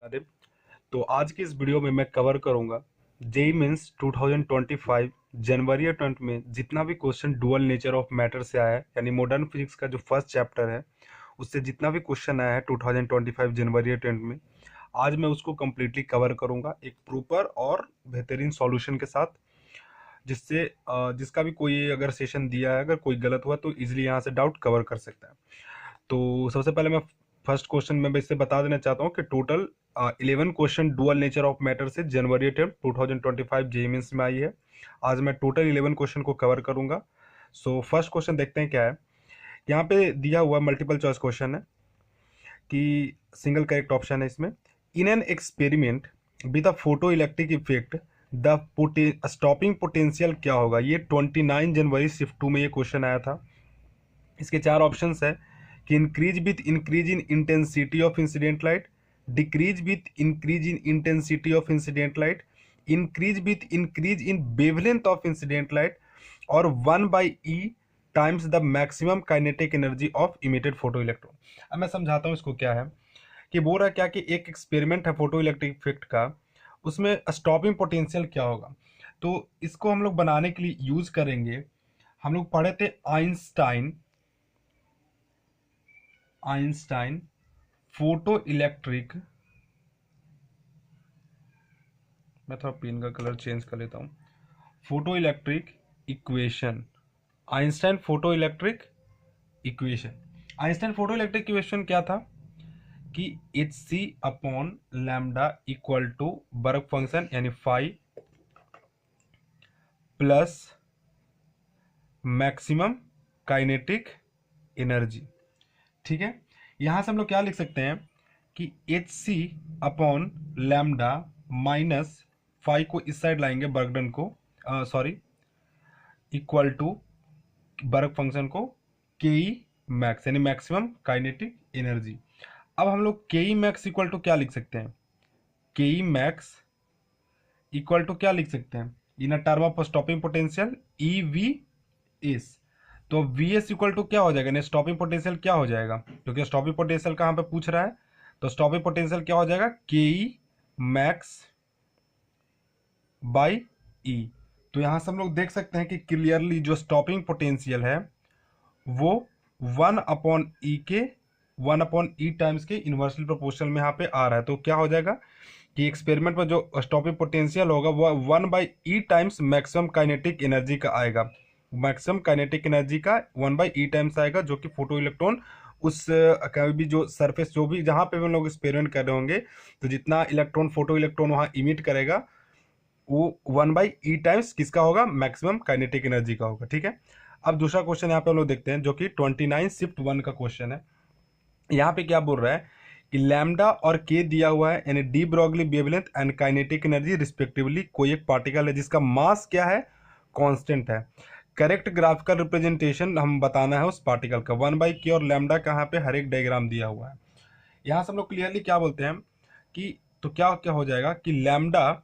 अरे, तो आज की इस वीडियो में मैं कवर करूंगा जेई मेंस 2025 जनवरी या 20 में जितना भी question dual nature of matter से आया है, यानी मॉडर्न फिजिक्स का जो फर्स्ट चैप्टर है उससे जितना भी क्वेश्चन आया है 2025 जनवरी या 20 में, आज मैं उसको कम्प्लीटली कवर करूंगा एक प्रॉपर और बेहतरीन सॉल्यूशन के साथ, जिससे जिसका भी कोई अगर सेशन दिया है, अगर कोई गलत हुआ तो इजीली यहाँ से डाउट कवर कर सकता है। तो सबसे पहले मैं फर्स्ट क्वेश्चन में इससे बता देना चाहता हूँ कि total 11 question dual nature of matter से जनवरी अटेम्प्ट 2025 जेईई मेंस में आई है। आज मैं टोटल 11 क्वेश्चन को कवर करूंगा। सो फर्स्ट क्वेश्चन देखते हैं क्या है। यहाँ पे दिया हुआ मल्टीपल चॉइस क्वेश्चन है कि सिंगल करेक्ट ऑप्शन है इसमें। In an experiment with a photo electric effect the stopping potential क्या होगा। ये 29 जनवरी शिफ्ट 2 में ये क्वेश्चन आया था। इसके चार ऑप्शंस है कि increase with increase in intensity of incident light, decrease with increase in intensity of incident light, increase with increase in wavelength of incident light, और 1/e times the maximum kinetic energy of emitted photo electron. अब मैं समझाता हूँ इसको क्या है कि बोल रहा है क्या कि एक एक्सपेरिमेंट है फोटो इलेक्ट्रिक इफेक्ट का, उसमें स्टॉपिंग पोटेंशियल क्या होगा। तो इसको हम लोग बनाने के लिए यूज करेंगे, हम लोग पढ़े थे आइंस्टाइन आइंस्टाइन फोटो इलेक्ट्रिक, मैं थोड़ा पेन का कलर चेंज कर लेता हूँ, photo electric equation. Einstein photo electric equation Einstein photo electric equation क्या था कि H C upon lambda equal to work function यानी phi plus maximum kinetic energy. ठीक है, यहां से हम लोग क्या लिख सकते हैं कि H C upon lambda minus five को इस साइड लाएंगे, बर्गडन को sorry equal to work function को के ई मैक्स यानी मैक्सिमम काइनेटिक एनर्जी। अब हम लोग के ई मैक्स इक्वल टू क्या लिख सकते हैं, के ई मैक्स इक्वल टू क्या लिख सकते हैं in a term of stopping potential E V S. तो वी एस इक्वल टू क्या हो जाएगा, स्टॉपिंग पोटेंशियल क्या हो जाएगा, क्योंकि स्टॉपिंग पोटेंशियल कहाँ पे पूछ रहा है, तो स्टॉपिंग पोटेंशियल क्या हो जाएगा के ई मैक्स बाई ई। तो यहां से हम लोग देख सकते हैं कि क्लियरली जो स्टॉपिंग पोटेंशियल है वो 1/e टाइम्स के इन्वर्सली प्रोपोर्शनल में यहाँ पे आ रहा है। तो क्या हो जाएगा कि एक्सपेरिमेंट में जो स्टॉपिंग पोटेंशियल होगा वो 1/e times maximum kinetic energy का आएगा। मैक्सिमम काइनेटिक एनर्जी का 1/e टाइम्स आएगा, जो कि फोटो इलेक्ट्रॉन उस कभी भी जो सरफेस जो भी जहाँ पे हम लोग एक्सपेरिमेंट कर रहे होंगे, तो जितना इलेक्ट्रॉन फोटो इलेक्ट्रॉन वहाँ इमिट करेगा वो 1/e टाइम्स किसका होगा, मैक्सिमम काइनेटिक एनर्जी का होगा। ठीक है, अब दूसरा क्वेश्चन यहाँ पे हम लोग देखते हैं जो कि 29 शिफ्ट 1 का क्वेश्चन है। यहाँ पे क्या बोल रहा है कि लैम्डा और के दिया हुआ है, यानी D Broglie wavelength and kinetic energy respectively. कोई एक पार्टिकल है जिसका मास क्या है, कांस्टेंट है। करेक्ट ग्राफिकल रिप्रेजेंटेशन हम बताना है उस पार्टिकल का। 1/k और लैम्डा कहाँ पे हर एक डायग्राम दिया हुआ है। यहाँ से हम लोग क्लियरली क्या बोलते हैं कि तो क्या क्या हो जाएगा कि लैम्डा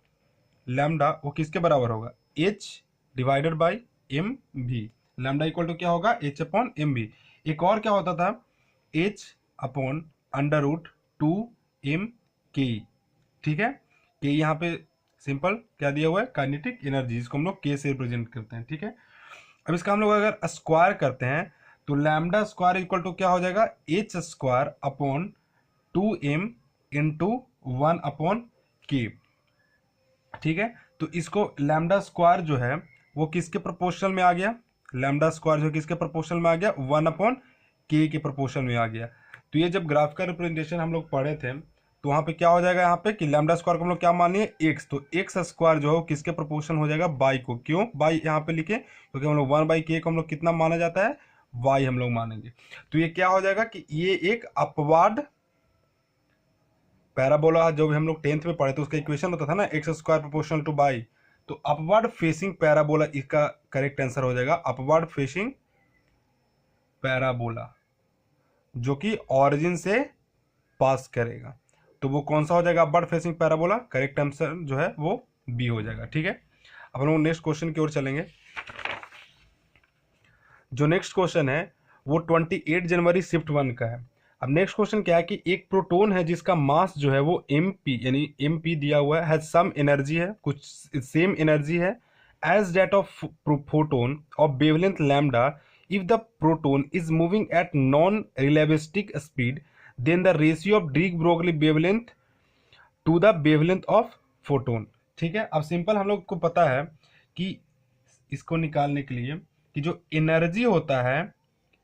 लैम्डा वो किसके बराबर होगा, एच डिवाइडेड बाई एम भी। लैम्डा इक्वल टू क्या होगा, एच अपॉन एम भी। एक और क्या होता था, H upon under root 2m के। ठीक है, के यहाँ पे सिंपल क्या दिया हुआ है, काइनेटिक एनर्जी, इसको हम लोग के से रिप्रेजेंट करते हैं। ठीक है, अब इसका हम लोग अगर स्क्वायर करते हैं तो लैम्डा स्क्वायर इक्वल टू क्या हो जाएगा, H square upon 2m into 1/k। ठीक है, तो इसको लैम्डा स्क्वायर जो है वो किसके प्रोपोर्शनल में आ गया, लैम्डा स्क्वायर जो किसके प्रोपोर्शनल में आ गया, 1/k के प्रोपोर्शनल में आ गया। तो ये जब ग्राफिकल रिप्रेजेंटेशन हम लोग पढ़े थे तो वहाँ पे क्या हो जाएगा, यहाँ पे कि लैम्डा स्क्वायर को हम लोग क्या मान लिए, एक्स। तो एक्स स्क्वायर जो है वो किसके प्रोपोर्शन हो जाएगा, बाई को। क्यों बाई यहाँ पे लिखे, क्योंकि हम लोग 1/k को हम लोग कितना माना जाता है, वाई हम लोग मानेंगे। तो ये क्या हो जाएगा कि ये एक अपवार्ड पैराबोला, जो भी हम लोग 10th में पढ़े थे उसका इक्वेशन होता था ना, x square proportional two by. तो अपवर्ड फेसिंग पैराबोला इसका करेक्ट आंसर हो जाएगा, अपवर्ड फेसिंग पैराबोला, जो कि ऑरिजिन से पास करेगा। तो वो कौन सा हो जाएगा, upward facing parabola. Correct answer जो है वो बी हो जाएगा। ठीक है, अब हम लोग नेक्स्ट क्वेश्चन की ओर चलेंगे। जो नेक्स्ट क्वेश्चन है वो 28 जनवरी शिफ्ट 1 का है। अब नेक्स्ट क्वेश्चन क्या है कि एक प्रोटॉन है जिसका मास जो है वो mp यानी mp दिया हुआ है सम एनर्जी है, कुछ सेम एनर्जी है as that of photon of wavelength lambda. If the proton is moving at non relativistic speed then the ratio of de Broglie wavelength to the wavelength of photon. ठीक है, अब simple हम लोग को पता है कि इसको निकालने के लिए कि जो एनर्जी होता है,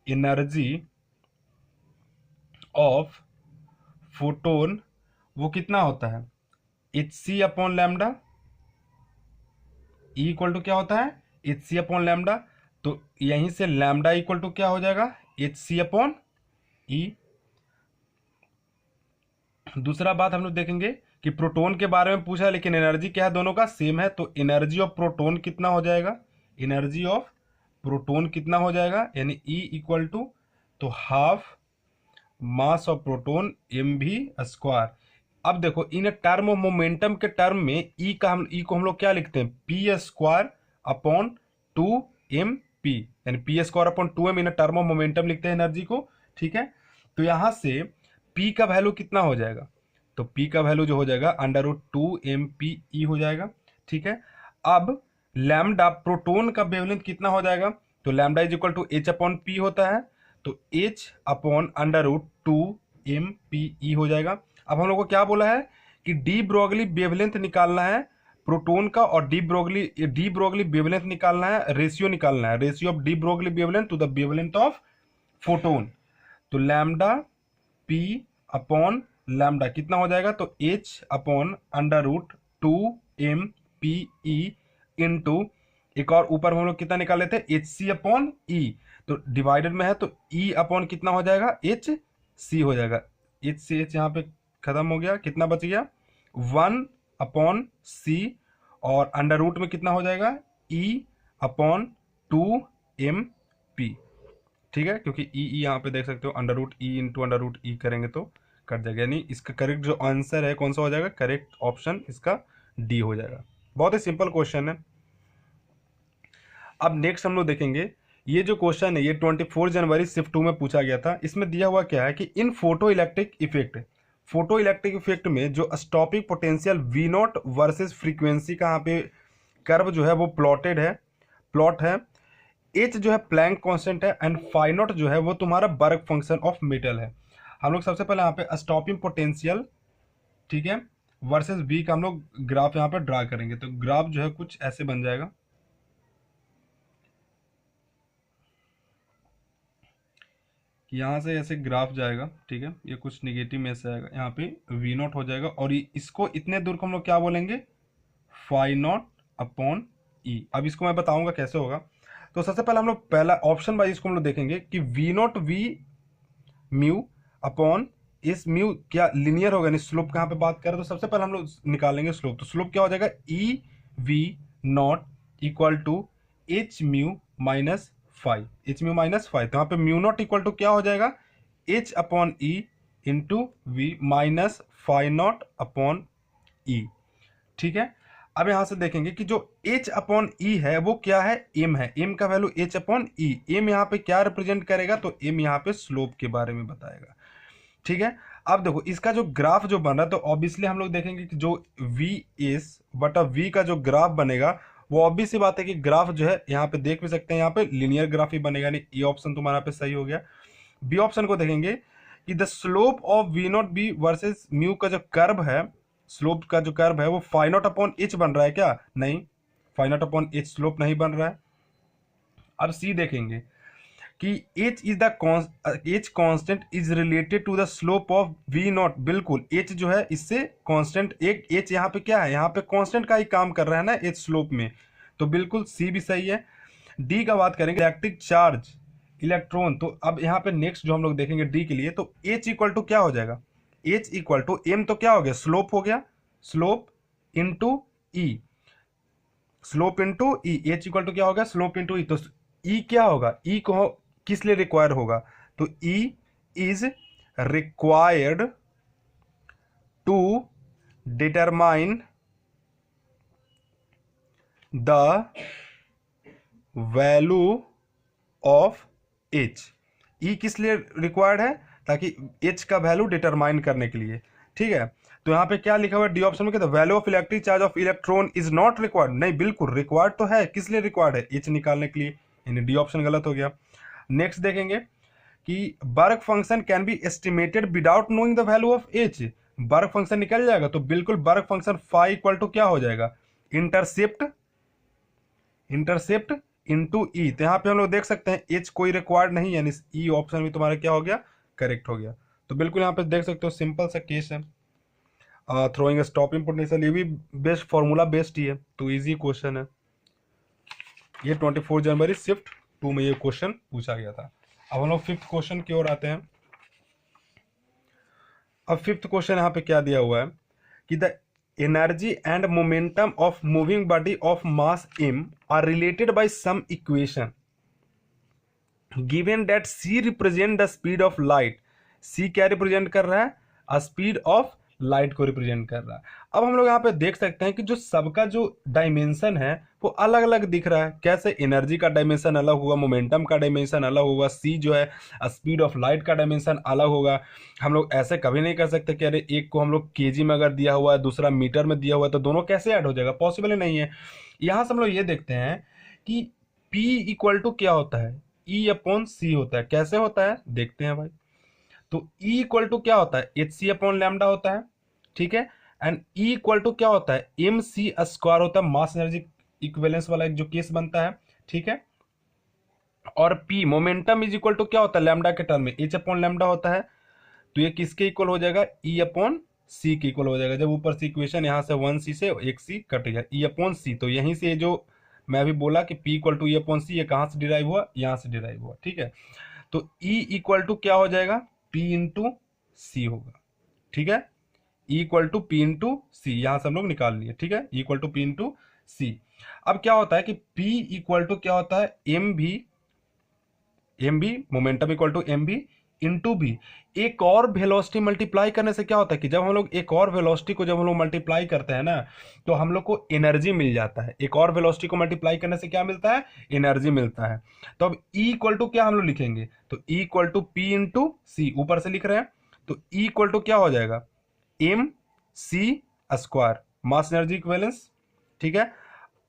एनर्जी ऑफ फोटोन वो कितना होता है, H C upon lambda. E equal to क्या होता है, एच सी अपॉन लैम्डा। तो यहीं से लैम्डा इक्वल टू क्या हो जाएगा, एच सी अपॉन ई। दूसरा बात हम लोग देखेंगे कि प्रोटोन के बारे में पूछा है लेकिन एनर्जी क्या है, दोनों का सेम है, तो एनर्जी ऑफ प्रोटोन कितना हो जाएगा, एनर्जी ऑफ प्रोटोन कितना हो जाएगा, यानी ई इक्वल टू तो half mass of proton M V square. अब देखो इन टर्म ऑफ मोमेंटम के टर्म में ई का हम ई को हम लोग क्या लिखते हैं, पी स्क्वायर अपॉन 2 mp, यानी P square upon 2m in term of momentum लिखते हैं एनर्जी को। ठीक है, तो यहां से p का वैल्यू कितना हो जाएगा, तो p का वैल्यू जो हो जाएगा √2 mpe हो जाएगा। ठीक है, अब लैम्डा प्रोटोन का वेवलेंथ कितना हो जाएगा, तो lambda is equal to h upon p होता है, तो h अपॉन √2 mpe हो जाएगा। अब हम लोग को क्या बोला है कि डी ब्रोगली वेवलेंथ निकालना है प्रोटोन का, और डी ब्रोगली वेवलेंथ निकालना है, रेशियो निकालना है, ratio of de Broglie wavelength to the wavelength of photon. तो लैम्डा पी अपॉन लैम्डा कितना हो जाएगा, तो h अपॉन √2 mpe इंटू एक और ऊपर हम लोग कितना निकाल लेते हैं, एच सी अपॉन ई, तो डिवाइडेड में है तो ई अपॉन कितना हो जाएगा, एच सी हो जाएगा। एच सी एच यहाँ पे खत्म हो गया, कितना बच गया 1/c, और अंडर रूट में कितना हो जाएगा ई अपॉन 2 mp। ठीक है, क्योंकि ई यहाँ पे देख सकते हो √e इंटू √e करेंगे तो कट जाएगा, यानी इसका करेक्ट जो आंसर है कौन सा हो जाएगा, करेक्ट ऑप्शन इसका डी हो जाएगा। बहुत ही सिंपल क्वेश्चन है। अब नेक्स्ट हम लोग देखेंगे, ये जो क्वेश्चन है ये 24 जनवरी शिफ्ट 2 में पूछा गया था। इसमें दिया हुआ क्या है कि इन फोटो इलेक्ट्रिक इफेक्ट में जो stopping potential V not versus frequency का यहाँ पे कर्व जो है वो प्लॉट है। एच जो है प्लैंक कांस्टेंट है, एंड फाई नॉट जो है वो तुम्हारा वर्क फंक्शन ऑफ मेटल है। हम लोग सबसे पहले यहाँ पे स्टॉपिंग पोटेंशियल, ठीक है, वर्सेस वी का हम लोग ग्राफ यहाँ पे ड्रा करेंगे। तो ग्राफ जो है कुछ ऐसे बन जाएगा कि यहाँ से ऐसे ग्राफ जाएगा, ठीक है, ये कुछ निगेटिव में से आएगा, यहाँ पे वी नॉट हो जाएगा, और इसको इतने दूर को हम लोग क्या बोलेंगे, फाई नॉट अपॉन ई। अब इसको मैं बताऊंगा कैसे होगा। तो सबसे पहले हम लोग पहला ऑप्शन वाइज इसको हम लोग देखेंगे कि V not V mu upon इस म्यू क्या लीनियर होगा, यानी स्लोप कहाँ पे बात करें, तो सबसे पहले हम लोग निकालेंगे स्लोप। तो स्लोप क्या हो जाएगा, E V not equal to H mu minus five, H mu minus five. तो यहाँ पे म्यू नॉट इक्वल टू क्या हो जाएगा, H upon E into V minus five naught upon E. ठीक है, अब यहां से देखेंगे कि जो h अपॉन ई है वो क्या है, m है, m का वैल्यू h अपॉन ई। m यहाँ पे क्या रिप्रेजेंट करेगा, तो m यहाँ पे स्लोप के बारे में बताएगा। ठीक है, अब देखो इसका जो ग्राफ जो बन रहा है, तो ऑब्वियसली हम लोग देखेंगे कि जो v एस बटा v का जो ग्राफ बनेगा वो ऑब्वियस सी बात है कि ग्राफ जो है यहाँ पे देख भी सकते हैं, यहाँ पे लिनियर ग्राफ ही बनेगा, नहीं ये ऑप्शन तुम्हारा पे सही हो गया। बी ऑप्शन को देखेंगे कि the slope of V not B versus mu का जो कर्व है, स्लोप का जो कर्व है वो फाई नॉट अपॉन एच बन रहा है क्या, नहीं, phi not upon H slope नहीं बन रहा है। अब सी देखेंगे कि H is the H constant is related to the slope of V not. बिल्कुल एच जो है इससे कांस्टेंट, एक एच यहाँ पे क्या है, यहाँ पे कांस्टेंट का ही काम कर रहा है ना एच स्लोप में, तो बिल्कुल सी भी सही है। डी का बात करेंगे इलेक्ट्रिक चार्ज इलेक्ट्रॉन, तो अब यहाँ पे नेक्स्ट जो हम लोग देखेंगे डी के लिए, तो एच इक्वल टू क्या हो जाएगा, एच इक्वल टू एम तो क्या हो गया, स्लोप हो गया, slope into E, slope into E, H equal to क्या होगा, स्लोप इंटू ई। तो ई क्या होगा, ई को किस लिए रिक्वायर होगा, तो E is required to determine the value of H. E किस लिए रिक्वायर्ड है, ताकि एच का वैल्यू डिटरमाइन करने के लिए, ठीक है। तो यहाँ पे क्या लिखा हुआ है डी ऑप्शन में, कहते हैं value of electric charge of electron is not required. नहीं, बिल्कुल रिक्वायर्ड तो है, किस लिए रिक्वायर्ड है, एच निकालने के लिए, यानी डी ऑप्शन गलत हो गया। नेक्स्ट देखेंगे कि work function can be estimated without knowing the value of H. Work function निकल जाएगा, तो बिल्कुल work function phi equal to क्या हो जाएगा, इंटरसेप्ट इनटू ई। तो यहाँ पे हम लोग देख सकते हैं एच कोई रिक्वायर्ड नहीं, यानी ई ऑप्शन भी तुम्हारा क्या हो गया, करेक्ट हो गया। तो बिल्कुल यहाँ पे देख सकते हो सिंपल सा केस है। थ्रोइंग स्टॉपिंग पोटेंशियल, ये भी बेस्ट फॉर्मूला बेस्ड ही है, तो इजी क्वेश्चन है ये। 24 जनवरी शिफ्ट 2 में ये क्वेश्चन पूछा गया था। अब हम लोग फिफ्थ क्वेश्चन की ओर आते हैं। अब फिफ्थ क्वेश्चन यहाँ पे क्या दिया हुआ है कि the energy and momentum of moving body of mass m are related by some equation given that c represent the speed of light. c क्या रिप्रेजेंट कर रहा है, स्पीड ऑफ लाइट को रिप्रेजेंट कर रहा है। अब हम लोग यहाँ पे देख सकते हैं कि जो सबका जो डायमेंशन है वो अलग अलग दिख रहा है। कैसे, एनर्जी का डायमेंशन अलग होगा, मोमेंटम का डायमेंशन अलग होगा, सी जो है स्पीड ऑफ लाइट का डायमेंशन अलग होगा। हम लोग ऐसे कभी नहीं कर सकते कि अरे एक को हम लोग केजी में अगर दिया हुआ है, दूसरा मीटर में दिया हुआ है, तो दोनों कैसे ऐड हो जाएगा, पॉसिबल ही नहीं है। यहाँ से हम लोग ये देखते हैं कि P इक्वल टू क्या होता है, E अपॉन सी होता है। कैसे होता है देखते हैं भाई। तो E इक्वल टू क्या होता है, एच सी अपॉन लैम्डा होता है, ठीक है। एंड E इक्वल टू क्या होता है, एम सी स्क्वायर होता है, मास एनर्जी इक्विवेलेंस वाला एक जो केस बनता है, ठीक है। और P momentum is equal to क्या होता है, लैम्डा के टर्म में एच अपॉन लैम्डा होता है। तो ये किसके इक्वल हो जाएगा, E अपॉन सी के इक्वल हो जाएगा। जब ऊपर से इक्वेशन यहाँ से 1c से एक सी कटेगा, E अपॉन सी। तो यहीं से जो मैं अभी बोला कि P equal to E upon C, ये कहाँ से डिराइव हुआ, यहाँ से डिराइव हुआ, ठीक है। तो E इक्वल टू क्या हो जाएगा, P इंटू सी होगा, ठीक है। E equal to P into C, यहां से हम लोग निकाल लिए, ठीक है। E equal to P into C. अब क्या होता है कि P इक्वल टू क्या होता है, एम भी मोमेंटम इक्वल टू एम भी इंटू भी। एक और वेलोसिटी मल्टीप्लाई करने से क्या होता है कि जब हम लोग एक और वेलोसिटी को जब हम लोग मल्टीप्लाई करते हैं ना, तो हम लोग को एनर्जी मिल जाता है। एक और वेलोसिटी को मल्टीप्लाई करने से क्या मिलता है, एनर्जी मिलता है। तो अब E इक्वल टू क्या हम लोग लिखेंगे, तो E equal to P into C, ऊपर से लिख रहे हैं। तो E इक्वल टू क्या हो जाएगा, M C square, mass energy equivalence, ठीक है।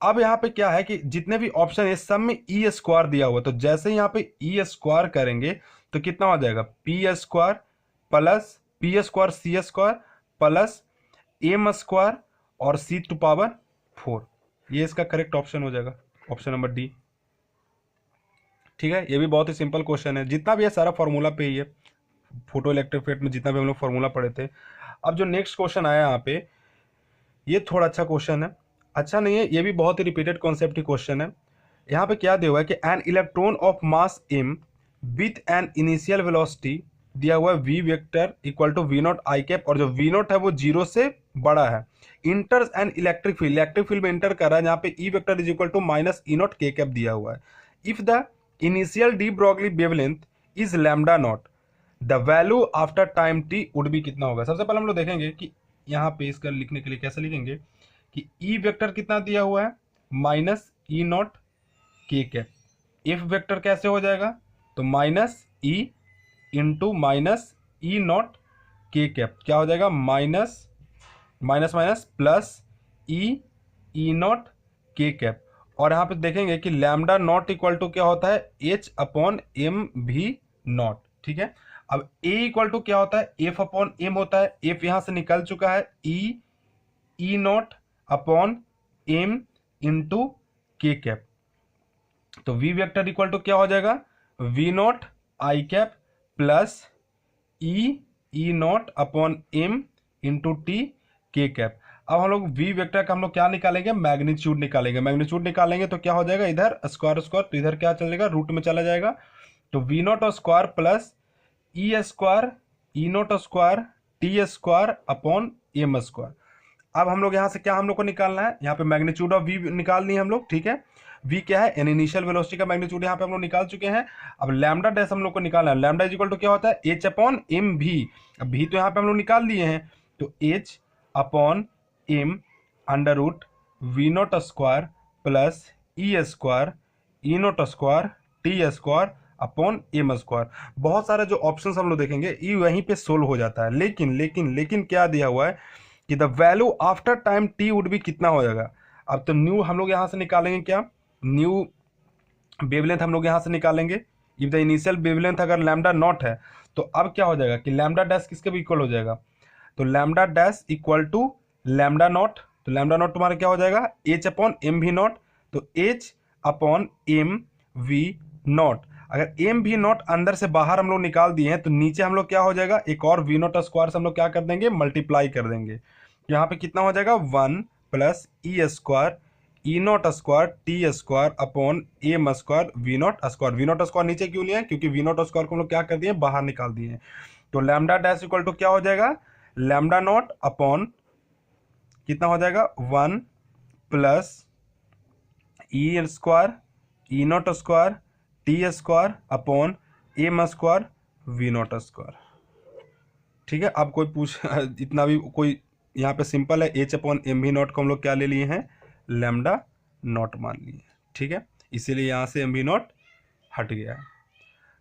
अब यहाँ पे क्या है कि जितने भी ऑप्शन है सब में ई स्क्वायर दिया हुआ है, तो जैसे ही यहाँ पे ई स्क्वायर करेंगे तो कितना हो जाएगा, P square plus P square C square plus M square और सी टू पावर 4। ये इसका करेक्ट ऑप्शन हो जाएगा, ऑप्शन नंबर डी, ठीक है। ये भी बहुत ही सिंपल क्वेश्चन है, जितना भी है सारा फॉर्मूला पे ही है, फोटो इलेक्ट्रिक इफेक्ट में जितना भी हम लोग फॉर्मूला पढ़े थे। अब जो नेक्स्ट क्वेश्चन आया यहाँ पे, ये थोड़ा अच्छा क्वेश्चन है, अच्छा नहीं है, ये भी बहुत ही रिपीटेड कॉन्सेप्ट ही क्वेश्चन है। यहाँ पे क्या दिया हुआ है कि an electron of mass m with an initial velocity दिया हुआ है V vector equal to V not I cap, और जो वी नॉट है वो 0 से बड़ा है, enters an electric field, electric field में इंटर कर रहा है, जहाँ पे E vector is equal to minus E not K cap दिया हुआ है। If the initial de Broglie wavelength is lambda not, the value after time T would be कितना होगा। सबसे पहले हम लोग देखेंगे कि यहाँ पे इसका लिखने के लिए कैसे लिखेंगे कि ई वेक्टर कितना दिया हुआ है, minus E not K cap. F vector कैसे हो जाएगा, तो minus E into minus E not K cap, क्या हो जाएगा, minus minus minus plus E not K cap. और यहाँ पे देखेंगे कि लैम्डा नॉट इक्वल टू क्या होता है, एच अपॉन एम भी नॉट, ठीक है। अब ए इक्वल टू क्या होता है, एफ अपॉन एम होता है, एफ यहां से निकल चुका है, E not upon M into K cap. तो वी वेक्टर इक्वल टू क्या हो जाएगा, V not I cap plus E not upon M into T K cap. अब हम लोग वी वेक्टर का हम लोग क्या निकालेंगे, मैग्नीट्यूड निकालेंगे। मैग्नीट्यूड निकालेंगे तो क्या हो जाएगा, इधर स्क्वायर स्क्वायर, तो इधर क्या चलेगा, रूट में चला जाएगा। तो V not square plus E square E not square T square upon M square. अब हम लोग यहाँ से क्या हम लोग को निकालना है, यहाँ पे मैग्नीट्यूड ऑफ वी निकालनी है हम लोग, ठीक है। वी क्या है, एन इनिशियल वेलोसिटी का मैग्नीट्यूड यहाँ पे हम लोग निकाल चुके हैं। अब लैम्डा डैश हम लोग को निकालना है, लैम्डा इज इक्वल टू क्या होता है, एच अपॉन एम भी। अब भी तो यहाँ पे हम लोग निकाल लिए हैं, तो H upon M under root V not square plus E square E not square T square upon M square. बहुत सारे जो ऑप्शंस हम लोग देखेंगे ये वहीं पे सोल्व हो जाता है, लेकिन लेकिन लेकिन क्या दिया हुआ है कि the value after time T would भी कितना हो जाएगा। अब तो न्यू हम लोग यहाँ से निकालेंगे, क्या न्यू वेवलेंथ हम लोग यहाँ से निकालेंगे। इफ द इनिशियल वेवलेंथ अगर लैम्डा नॉट है तो अब क्या हो जाएगा कि लैम्डा डैश किसके भी इक्वल हो जाएगा, तो lambda dash equal to lambda naught. तो लैम्डा नॉट तुम्हारा क्या हो जाएगा, H upon M V naught. तो H upon M V naught. अगर एम वी नॉट अंदर से बाहर हम लोग निकाल दिए हैं तो नीचे हम लोग क्या हो जाएगा, एक और वी नॉट स्क्वायर से हम लोग क्या कर देंगे, मल्टीप्लाई कर देंगे। यहाँ पे कितना हो जाएगा, 1 plus E square E not square T square upon M square V not square. V not square नीचे क्यों लिया, क्योंकि वी नॉट स्क्वायर को हम लोग क्या कर दिए, बाहर निकाल दिए। तो लैम्डा डैश इक्वल टू क्या हो जाएगा, लैम्डा नॉट अपॉन कितना हो जाएगा, 1 plus E square E not square T square upon M square V not square. ठीक है, अब कोई पूछ इतना भी कोई यहाँ पे सिंपल है, H upon M V not को हम लोग क्या ले लिए हैं, लैम्डा नॉट मान लिए। ठीक है, इसीलिए यहाँ से एम वी नॉट हट गया।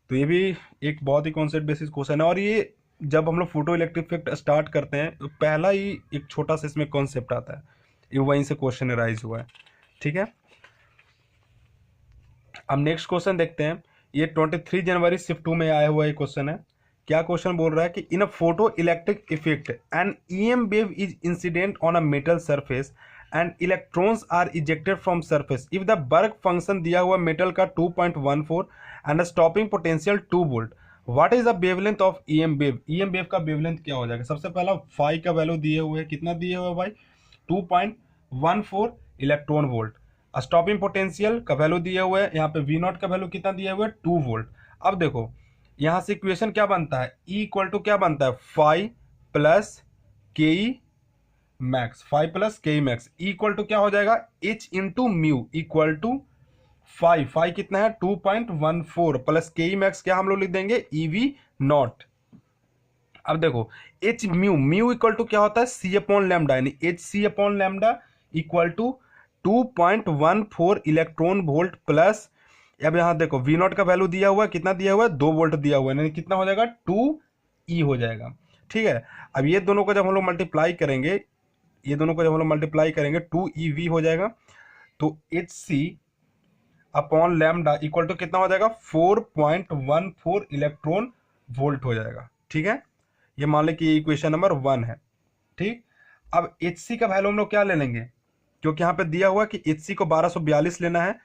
तो ये भी एक बहुत ही कॉन्सेप्ट बेसिस क्वेश्चन है, और ये जब हम लोग फोटो इलेक्ट्रिक इफेक्ट स्टार्ट करते हैं तो पहला ही एक छोटा सा इसमें कॉन्सेप्ट आता है, ये वहीं से क्वेश्चन राइज हुआ है। ठीक है, अब नेक्स्ट क्वेश्चन देखते हैं। ये 23 जनवरी शिफ्ट 2 में आया हुआ ये क्वेश्चन है। क्या क्वेश्चन बोल रहा है कि in a photo electric effect an EM wave is incident on a metal surface and electrons are ejected from surface if the work function दिया हुआ मेटल का 2.14 and stopping potential 2 volt, what is the wavelength of EM wave. EM wave का wavelength क्या हो जाएगा, सबसे पहला phi का वैल्यू दिए हुए है, कितना दिए हुए भाई, 2.14 इलेक्ट्रॉन वोल्ट। स्टॉपिंग पोटेंशियल का वैल्यू दिया हुआ है, यहाँ पे वी नॉट का वैल्यू कितना दिया हुआ है, 2 वोल्ट। अब देखो यहाँ से इक्वेशन क्या बनता है, ई इक्वल टू क्या बनता है, 5 प्लस के ई मैक्स, 5 प्लस के ई मैक्स इक्वल टू क्या हो जाएगा, H into mu equal to 5 कितना है 2.14 प्लस के ई मैक्स क्या हम लोग लिख देंगे, ई वी नॉट। अब देखो H mu, mu equal to क्या होता है, सी अपॉन लैम्डा, यानी H C upon lambda equal to 2.14 electron volt plus, अब यहां देखो वी नॉट का वैल्यू दिया हुआ है, कितना दिया हुआ है, 2 वोल्ट दिया हुआ है, यानी कितना हो जाएगा 2 ई हो जाएगा। ठीक है, अब ये दोनों को जब हम लोग मल्टीप्लाई करेंगे, ये दोनों को जब हम लोग मल्टीप्लाई करेंगे 2 ई वी हो जाएगा। तो H C upon lambda equal to कितना हो जाएगा, 4.14 इलेक्ट्रॉन वोल्ट हो जाएगा। ठीक है, ये मान लें कि ये इक्वेशन नंबर 1 है। ठीक, अब एच सी का वैल्यू हम लोग क्या ले लेंगे, क्योंकि यहाँ पे दिया हुआ कि एच सी को 1242 लेना है,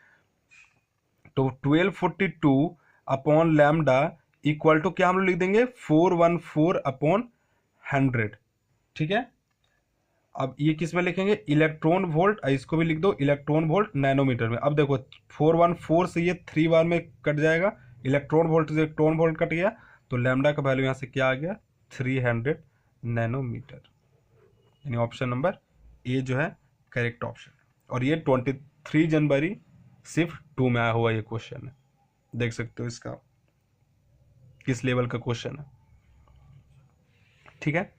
तो 1242 अपॉन लैम्डा इक्वल टू क्या हम लोग लिख देंगे, 414 अपॉन 100। ठीक है, अब ये किस में लिखेंगे, इलेक्ट्रॉन वोल्ट, इसको भी लिख दो इलेक्ट्रॉन वोल्ट नैनोमीटर में। अब देखो 414 से ये 3 बार में कट जाएगा, इलेक्ट्रॉन वोल्ट से इलेक्ट्रॉन वोल्ट कट गया, तो लैम्डा का वैल्यू यहाँ से क्या आ गया, 300 नैनोमीटर। यानी ऑप्शन नंबर ए जो है करेक्ट ऑप्शन। और ये 23 जनवरी शिफ्ट 2 में आया हुआ ये क्वेश्चन है, देख सकते हो इसका किस लेवल का क्वेश्चन है। ठीक है,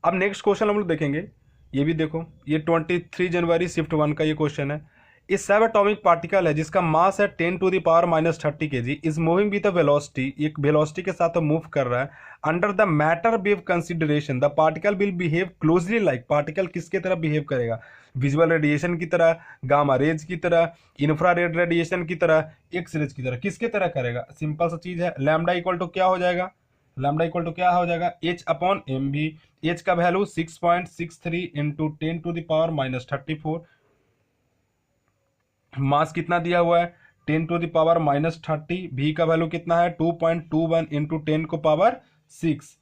अब नेक्स्ट क्वेश्चन हम लोग देखेंगे, ये भी देखो, ये 23 जनवरी शिफ्ट 1 का ये क्वेश्चन है। इस सब एटॉमिक पार्टिकल है जिसका मास है 10 to the power -30 kg, is moving with a velocity, एक वेलोसिटी के साथ मूव कर रहा है। Under the matter wave consideration the particle will behave closely like, particle किसके तरह बिहेव करेगा, विजुअल रेडिएशन की तरह, गामा रेज की तरह, इंफ्रारेड रेडिएशन की तरह, एक्स रेज की तरह, किसके तरह करेगा, सिंपल सा चीज है। लैम्डा इक्वल टू क्या हो जाएगा, लैम्डा इक्वल टू क्या हो जाएगा, H upon M V, H का value 6.63 into 10 to the power -34, mass कितना दिया हुआ है 10 टू द पावर -30, भी का वैल्यू कितना है 2.21 इंटू 10 को पावर 6।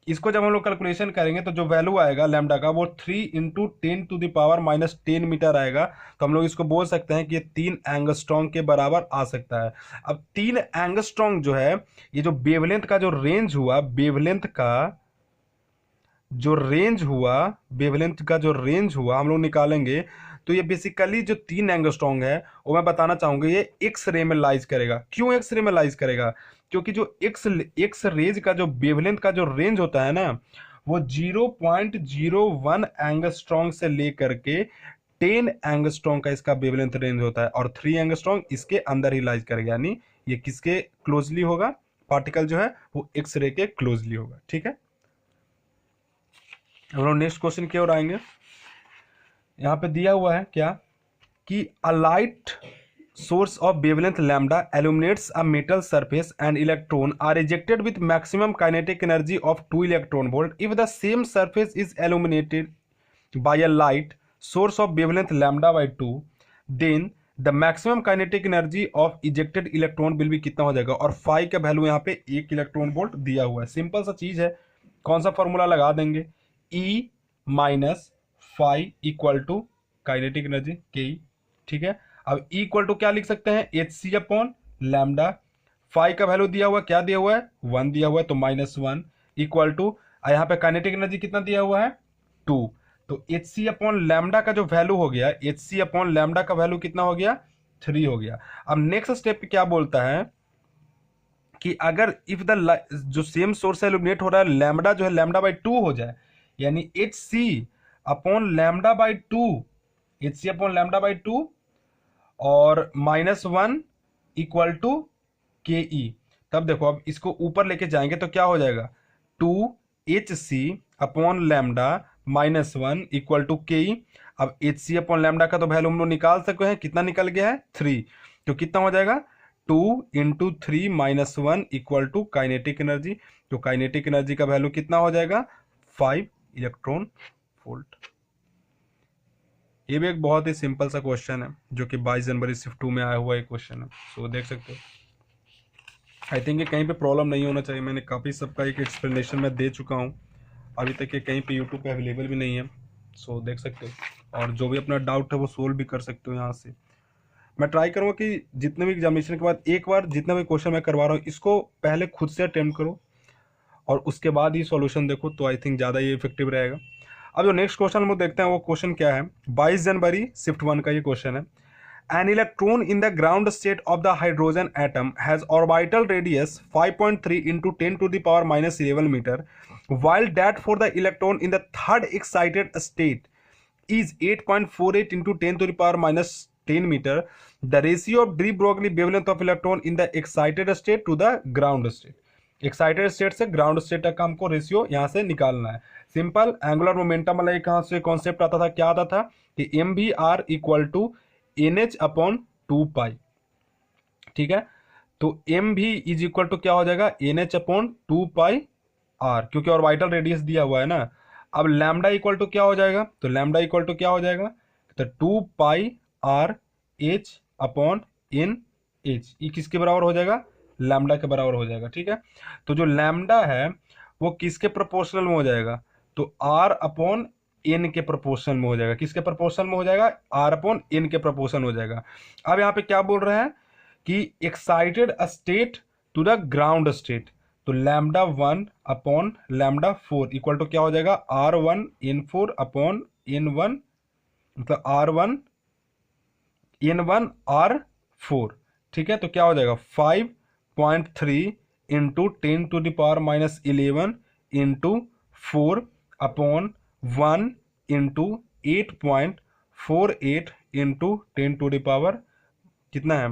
इसको जब हम लोग कैलकुलेशन करेंगे तो जो वैल्यू आएगा लैम्डा का वो 3 into 10 to the power -10 metre आएगा। तो हम लोग इसको बोल सकते हैं कि ये 3 एंगस्ट्रॉन्ग के बराबर आ सकता है। अब 3 एंगस्ट्रॉन्ग जो है, ये जो वेवलेंथ का जो रेंज हुआ, वेवलेंथ का जो रेंज हुआ, वेवलेंथ का जो रेंज हुआ हम लोग निकालेंगे, तो ये बेसिकली जो 3 एंगस्ट्रॉन्ग है वो मैं बताना चाहूंगा ये एक्स रे में लाइज करेगा। क्यों एक्स रे में लाइज करेगा, क्योंकि जो एक्स रेज का जो वेवलेंथ का जो रेंज होता है ना, वो 0.01 एंगस्ट्रॉन्ग से लेकर के 10 एंगस्ट्रॉन्ग का इसका वेवलेंथ रेंज होता है, और 3 एंगस्ट्रॉन्ग इसके अंदर ही लाइज करेगा, यानी ये किसके क्लोजली होगा, पार्टिकल जो है वो एक्स रे के क्लोजली होगा। ठीक है, हम लोग नेक्स्ट क्वेश्चन की ओर आएंगे। यहाँ पे दिया हुआ है क्या कि अ light source of wavelength lambda illuminates a metal surface and electron are ejected with maximum kinetic energy of 2 electron volt if the same surface is illuminated by a light source of wavelength lambda by 2, then the maximum kinetic energy of ejected electron will be कितना हो जाएगा। और phi का value यहाँ पे 1 electron volt दिया हुआ है। सिंपल सा चीज है, कौन सा फॉर्मूला लगा देंगे, E minus phi equal to kinetic energy K E. ठीक है, अब E इक्वल टू क्या लिख सकते हैं, H C upon lambda. Phi का वैल्यू दिया हुआ है, क्या दिया हुआ है, 1 दिया हुआ है, तो -1 इक्वल टू यहाँ पे काइनेटिक एनर्जी कितना दिया हुआ है, 2। तो एच सी अपॉन लैम्डा का जो वैल्यू हो गया, एच सी अपॉन लैम्डा का वैल्यू कितना हो गया, 3 हो गया। अब नेक्स्ट स्टेप पे क्या बोलता है कि अगर इफ द जो सेम सोर्स इल्यूमिनेट हो रहा है, लैम्डा जो है लैम्डा बाई 2 हो जाए, यानी H C upon lambda by 2, H C upon lambda by 2 और -1 इक्वल टू के ई। तब देखो, अब इसको ऊपर लेके जाएंगे तो क्या हो जाएगा, 2 H C upon lambda -1 equal to K E. अब एच सी अपॉन लैम्डा का तो वैल्यू हम लोग निकाल सकते हैं, कितना निकल गया है, 3। तो कितना हो जाएगा, 2 into 3 -1 equal to kinetic energy. तो काइनेटिक एनर्जी का वैल्यू कितना हो जाएगा, 5 इलेक्ट्रॉन वोल्ट। ये भी एक बहुत ही सिंपल सा क्वेश्चन है जो कि 22 जनवरी शिफ्ट 2 में आया हुआ एक क्वेश्चन है। सो देख सकते हो, आई थिंक ये कहीं पे प्रॉब्लम नहीं होना चाहिए। मैंने काफ़ी सबका एक एक्सप्लेनेशन मैं दे चुका हूँ, अभी तक ये कहीं पे यूट्यूब पे अवेलेबल भी नहीं है। सो देख सकते हो, और जो भी अपना डाउट है वो सोल्व भी कर सकते हो यहाँ से। मैं ट्राई करूँगा कि जितने भी एग्जामिनेशन के बाद एक बार जितना भी क्वेश्चन मैं करवा रहा हूँ इसको पहले खुद से अटेम्प्ट करो और उसके बाद ही सॉल्यूशन देखो, तो आई थिंक ज़्यादा ये इफेक्टिव रहेगा। अब जो नेक्स्ट क्वेश्चन हम लोग देखते हैं वो क्वेश्चन क्या है, 22 जनवरी शिफ्ट 1 का ये क्वेश्चन है। An electron in the ground state of the hydrogen atom has orbital radius 5.3 into 10 to the power -11 meter, while that for the electron in the third excited state is 8.48 into 10 to the power -10 meter. The ratio of de Broglie wavelength of electron in the excited state to the ground state. Excited state से ground state तक का हमको ratio यहाँ से निकालना है। Simple angular momentum वाला एक कहाँ से कॉन्सेप्ट आता था, क्या आता था कि M V R equal to N H upon 2 pi. ठीक है, तो एम भी इज इक्वल टू क्या हो जाएगा, N H upon 2 pi R, क्योंकि ऑर्बिटल रेडियस दिया हुआ है ना। अब लैम्डा इक्वल टू क्या हो जाएगा, तो लैम्डा इक्वल टू क्या हो जाएगा, तो 2 pi R H upon N H, ये किसके बराबर हो जाएगा, लैम्डा के बराबर हो जाएगा। ठीक है, तो जो लैम्डा है वो किसके प्रोपोर्शनल में हो जाएगा, तो आर अपॉन एन के प्रोपोर्शनल में हो जाएगा। किसके प्रोपोर्शनल में हो जाएगा, आर अपॉन एन के प्रोपोर्शनल हो जाएगा। अब यहाँ पे क्या बोल रहे हैं कि excited state to the ground state, तो lambda 1 upon lambda 4 equal to क्या हो जाएगा, R1 N4 अपॉन N1, मतलब R1 N1 R4। ठीक है, तो क्या हो जाएगा 5.3 into 10 to the power -11 into 4 upon 1 into 8.48 into 10 to the power कितना है,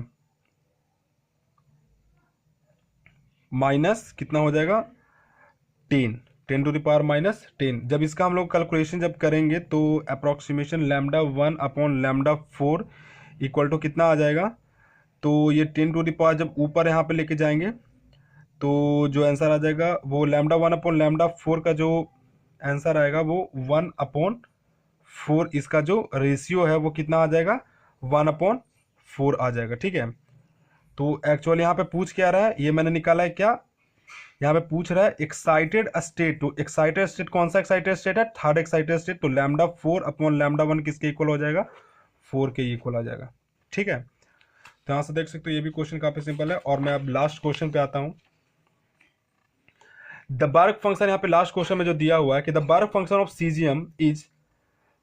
माइनस कितना हो जाएगा 10 टू द पावर -10। जब इसका हम लोग कैलकुलेशन जब करेंगे तो approximation lambda 1 upon lambda 4 equal to कितना आ जाएगा, तो ये 10 टू द पावर जब ऊपर यहाँ पे लेके जाएंगे तो जो आंसर आ जाएगा वो लैम्डा 1 अपॉन लैम्डा 4 का जो आंसर आएगा वो 1 अपॉन 4, इसका जो रेशियो है वो कितना आ जाएगा, 1 अपॉन 4 आ जाएगा। ठीक है, तो एक्चुअली यहाँ पे पूछ क्या रहा है, ये मैंने निकाला है क्या, यहाँ पे पूछ रहा है excited state two, excited state कौन सा एक्साइटेड स्टेट है, थर्ड एक्साइटेड स्टेट, तो लैम्डा 4 अपॉन लैम्डा 1 किसके इक्वल हो जाएगा, 4 के इक्वल आ जाएगा। ठीक है, तो यहाँ से देख सकते हो ये भी क्वेश्चन काफी सिंपल है। और मैं अब लास्ट क्वेश्चन पे आता हूँ। द बर्ग फंक्शन, यहाँ पे लास्ट क्वेश्चन में जो दिया हुआ है कि the work function of caesium is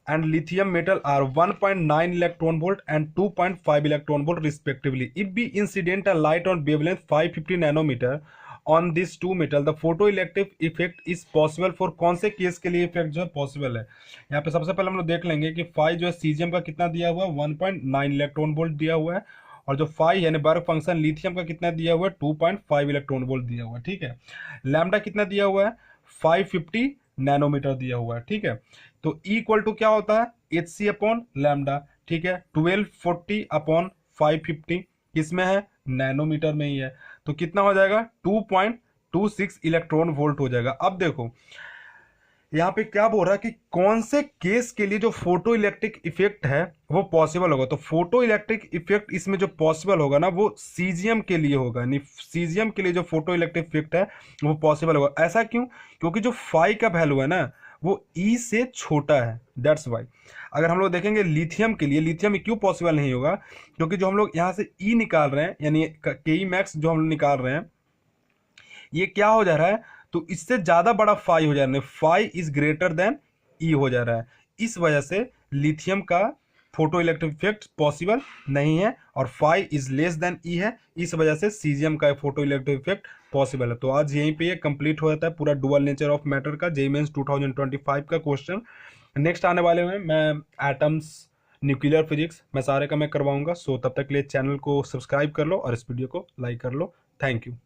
and lithium metal are 1.9 electron volt and 2.5 electron volt respectively. If we incident a light on wavelength 550 nanometer on these two metal, the photoelectric effect is possible for कौन से case के लिए effect जो है possible है। यहाँ पे सबसे पहले हम लोग देख लेंगे कि फाई जो है सीजियम का कितना दिया हुआ है, 1.9 इलेक्ट्रॉन वोल्ट दिया हुआ है, और जो फाई यानी वर्क फंक्शन लिथियम का कितना दिया हुआ है 2.5 इलेक्ट्रॉन वोल्ट दिया हुआ है, ठीक है। लैम्डा कितना दिया हुआ है 550 नैनोमीटर दिया हुआ है, ठीक है। तो ई इक्वल टू क्या होता है एच सी अपॉन लैम्डा, ठीक है। 1240 अपॉन 550 किसमें है नैनोमीटर में ही है, तो कितना हो जाएगा 2.26 इलेक्ट्रॉन वोल्ट हो जाएगा। अब देखो यहाँ पे क्या बोल रहा है कि कौन से केस के लिए जो फोटो इलेक्ट्रिक इफेक्ट है वो पॉसिबल होगा। तो फोटो इलेक्ट्रिक इफेक्ट इसमें जो पॉसिबल होगा ना वो सीजियम के लिए होगा, यानी सीजियम के लिए जो फोटो इलेक्ट्रिक इफेक्ट है वो पॉसिबल होगा। ऐसा क्यों, क्योंकि जो फाई का वैल्यू है ना वो ई से छोटा है, दैट्स वाई। अगर हम लोग देखेंगे लिथियम के लिए, लिथियम में क्यों पॉसिबल नहीं होगा, क्योंकि जो हम लोग यहाँ से ई निकाल रहे हैं यानी के ई मैक्स जो हम लोग निकाल रहे हैं ये क्या हो जा रहा है, तो इससे ज्यादा बड़ा फाई हो जा रहा है, फाई इज ग्रेटर देन ई हो जा रहा है। इस वजह से लिथियम का फोटो इलेक्ट्रिक इफेक्ट पॉसिबल नहीं है और फाई इज लेस देन ई है, इस वजह से सीजियम का फोटो इलेक्ट्रिक इफेक्ट पॉसिबल है। तो आज यहीं पे ये कंप्लीट हो जाता है पूरा डुअल नेचर ऑफ मैटर का जेईई मेंस 2025 का क्वेश्चन। नेक्स्ट आने वाले में मैं एटम्स, न्यूक्लियर फिजिक्स मैं सारे का मैं करवाऊंगा। सो तब तक के लिए चैनल को सब्सक्राइब कर लो और इस वीडियो को लाइक कर लो। Thank you.